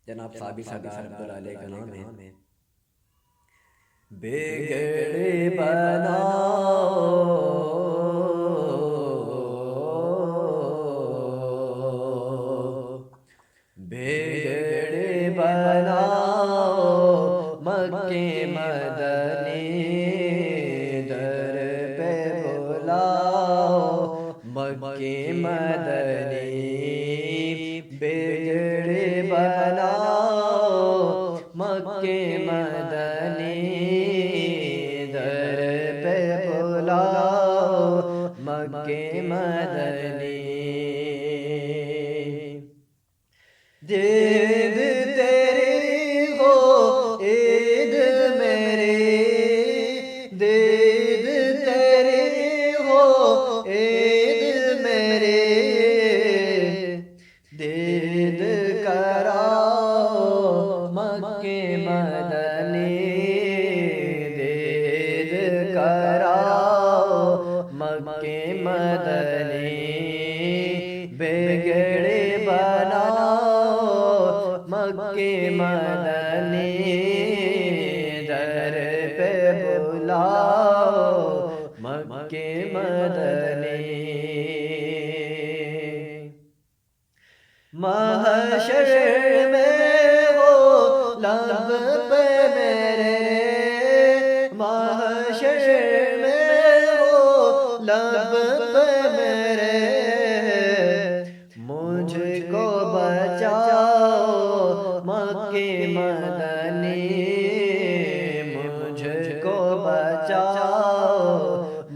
جناب صابر سردار عبدالعلی کا نام ہے۔ بگڑ بناؤ بگڑ بناؤ مکے مدنی در پہ بلاؤ مکے مدنی بگڑ بناؤ مکے مدنی در پہ بلاؤ مکے مدنی دید تیری ہو عید میری دید تیری ہو عید میری دید کراؤ مکے مدنی دید کراؤ مکے مدنی بگڑ بناؤ مکے مدنی در پہ بلاؤ مکے مدنی محشر میں ہو لب پہ میرے محشر میں ہو لب پہ میرے مجھ کو بچاؤ مکے مدنی مجھ کو بچاؤ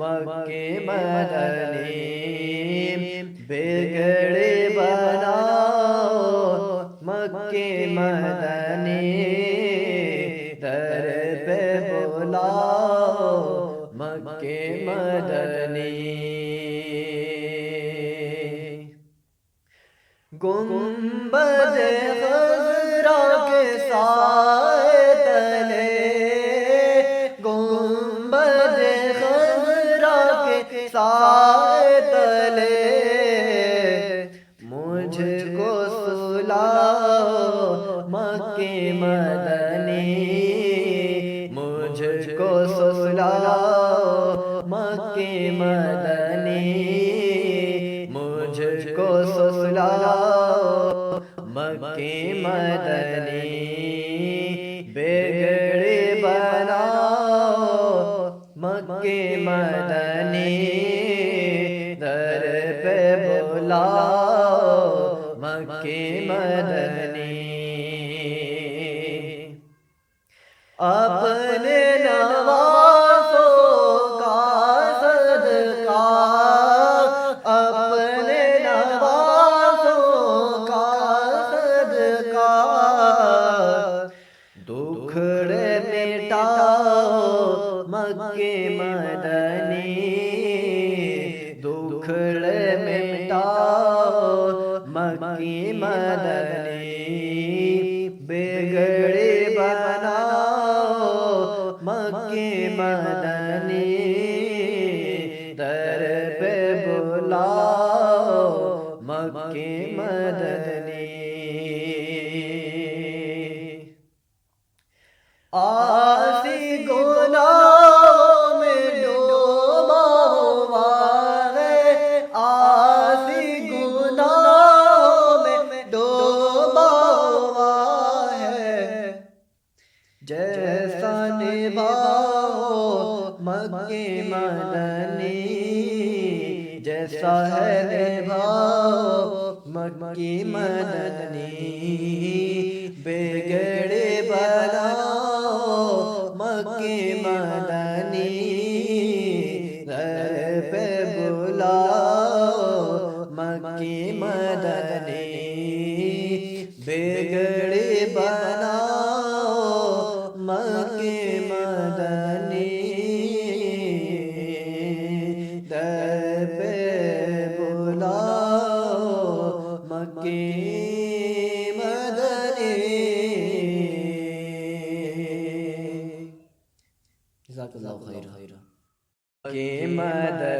مکے مدنی بگڑ بناؤ مکے مدنی در پہ بلاؤ مکے مدنی گنبد خضرا کے سائے تلے گنبد خضرا کے سائے تلے مجھ کو سلاؤ مکے مدنی مجھ کو سلاؤ مکے مدنی مجھ کو سلاؤ مکے مدنی بگڑ بناؤ مکے مدنی در پہ بلاؤ مکے مدنی اپنے نوازوں کا صدقہ اپنے نوازوں کا صدقہ دکھڑے مٹاؤ مکے مدنی دکھڑے مٹاؤ مکے مدنی بگڑ بناؤ مکے مدنی در پہ بلاؤ مکے مدنی آسی گناہوں میں ڈوبا ہوا ہے آسی گناہوں میں ڈوبا ہوا ہے جیسا نبھاؤ مکے مدنی جیسا ہے نبھاؤ مکے مدنی بگڑ بناؤ مکے مدنی در پہ بلاؤ مکے مدنی بگڑ بناؤ مکے مدنی در پہ بلاؤ مکے مدنی جزاک اللہ خیر مکے مدنی